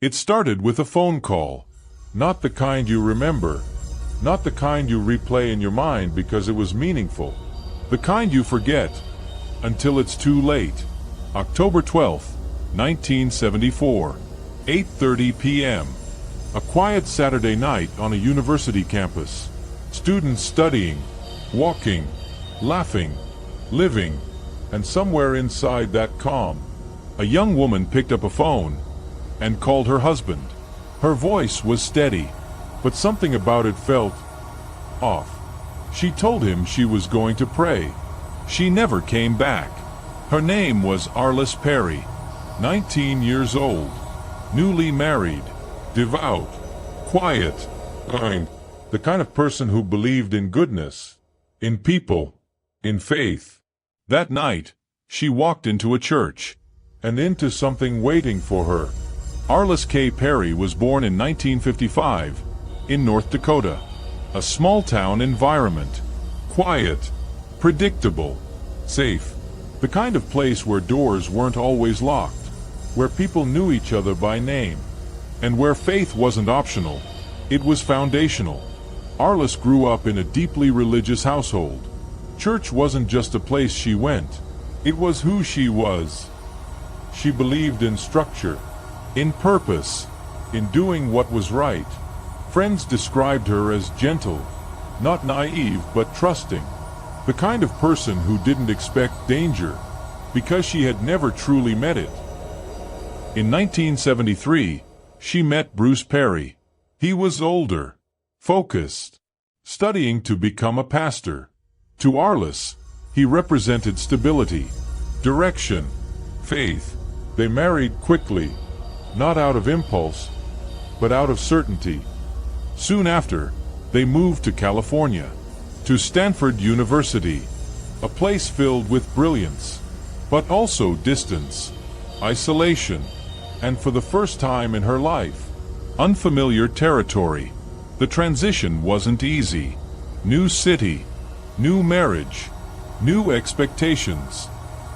It started with a phone call. Not the kind you remember. Not the kind you replay in your mind because it was meaningful. The kind you forget until it's too late. October 12, 1974, 8:30 p.m. A quiet Saturday night on a university campus. Students studying, walking, laughing, living, and somewhere inside that calm, a young woman picked up a phone and called her husband. Her voice was steady, but something about it felt off. She told him she was going to pray. She never came back. Her name was Arlis Perry, 19 years old, newly married, devout, quiet, kind, the kind of person who believed in goodness, in people, in faith. That night, she walked into a church, and into something waiting for her. Arlis K. Perry was born in 1955 in North Dakota, a small-town environment, quiet, predictable, safe, the kind of place where doors weren't always locked, where people knew each other by name, and where faith wasn't optional, it was foundational. Arlis grew up in a deeply religious household. Church wasn't just a place she went, it was who she was. She believed in structure, in purpose, in doing what was right. Friends described her as gentle, not naive but trusting, the kind of person who didn't expect danger, because she had never truly met it. In 1973, she met Bruce Perry. He was older, focused, studying to become a pastor. To Arlis, he represented stability, direction, faith. They married quickly, not out of impulse, but out of certainty. Soon after, they moved to California, to Stanford University, a place filled with brilliance, but also distance, isolation, and for the first time in her life, unfamiliar territory. The transition wasn't easy. New city, new marriage, new expectations,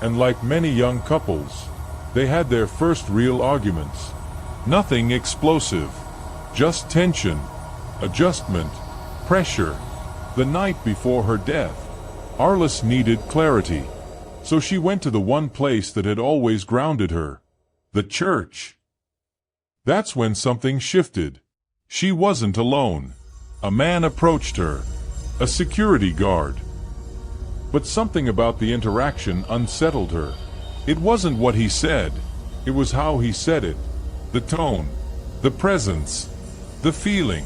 and like many young couples, they had their first real arguments. Nothing explosive, just tension, adjustment, pressure. The night before her death, Arlis needed clarity, so she went to the one place that had always grounded her, the church. That's when something shifted. She wasn't alone. A man approached her, a security guard. But something about the interaction unsettled her. It wasn't what he said, it was how he said it. The tone, the presence, the feeling.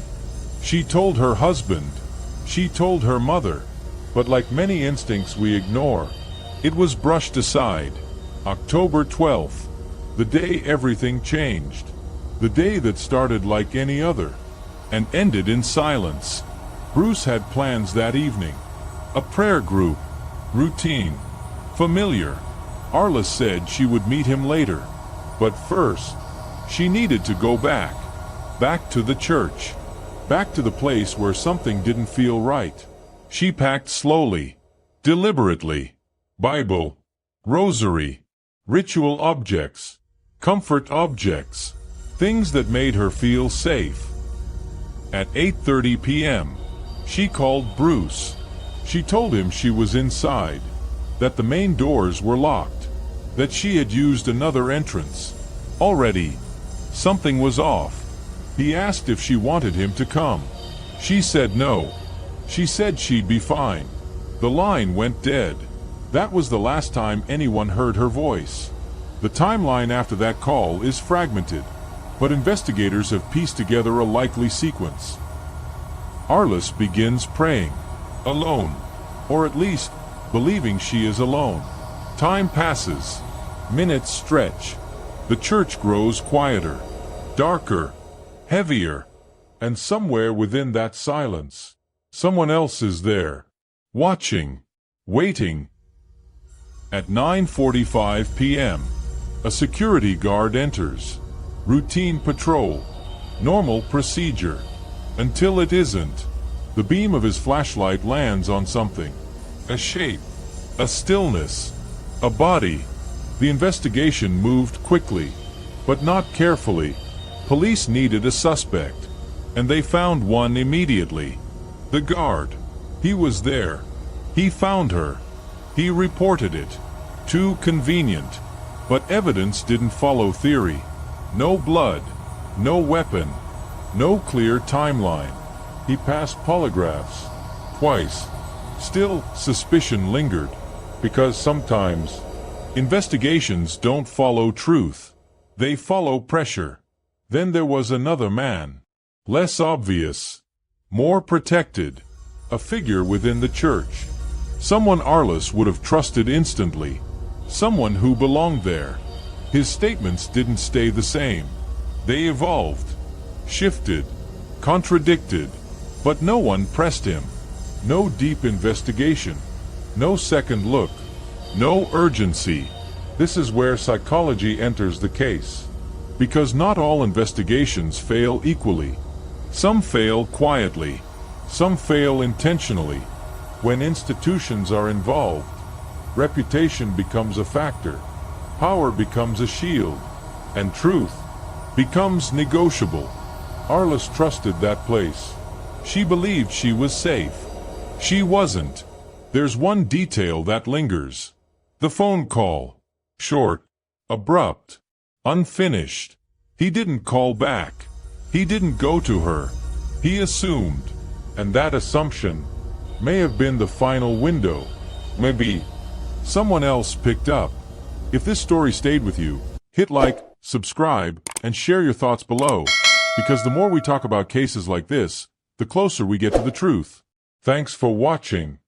She told her husband, she told her mother, but like many instincts we ignore, it was brushed aside. October 12th, the day everything changed. The day that started like any other, and ended in silence. Bruce had plans that evening. A prayer group, routine, familiar. Arlis said she would meet him later, but first, she needed to go back to the church, back to the place where something didn't feel right. She packed slowly, deliberately. Bible, rosary, ritual objects, comfort objects, things that made her feel safe. At 8:30 p.m., she called Bruce. She told him she was inside, that the main doors were locked, that she had used another entrance. Already, something was off. He asked if she wanted him to come. She said no. She said she'd be fine. The line went dead. That was the last time anyone heard her voice. The timeline after that call is fragmented, but investigators have pieced together a likely sequence. Arlis begins praying, alone, or at least believing she is alone. Time passes. Minutes stretch. The church grows quieter, darker, heavier, and somewhere within that silence, someone else is there, watching, waiting. At 9:45 p.m., a security guard enters. Routine patrol, normal procedure, until it isn't. The beam of his flashlight lands on something, a shape, a stillness, a body. The investigation moved quickly, but not carefully. Police needed a suspect, and they found one immediately. The guard. He was there. He found her. He reported it. Too convenient. But evidence didn't follow theory. No blood. No weapon. No clear timeline. He passed polygraphs. Twice. Still, suspicion lingered. Because sometimes, investigations don't follow truth. They follow pressure. Then there was another man. Less obvious. More protected. A figure within the church. Someone Arlis would have trusted instantly. Someone who belonged there. His statements didn't stay the same. They evolved. Shifted. Contradicted. But no one pressed him. No deep investigation. No second look. No urgency. This is where psychology enters the case. Because not all investigations fail equally. Some fail quietly. Some fail intentionally. When institutions are involved, reputation becomes a factor. Power becomes a shield. And truth becomes negotiable. Arlis trusted that place. She believed she was safe. She wasn't. There's one detail that lingers. The phone call. Short. Abrupt. Unfinished. He didn't call back. He didn't go to her. He assumed. And that assumption may have been the final window. Maybe someone else picked up. If this story stayed with you, hit like, subscribe, and share your thoughts below. Because the more we talk about cases like this, the closer we get to the truth. Thanks for watching.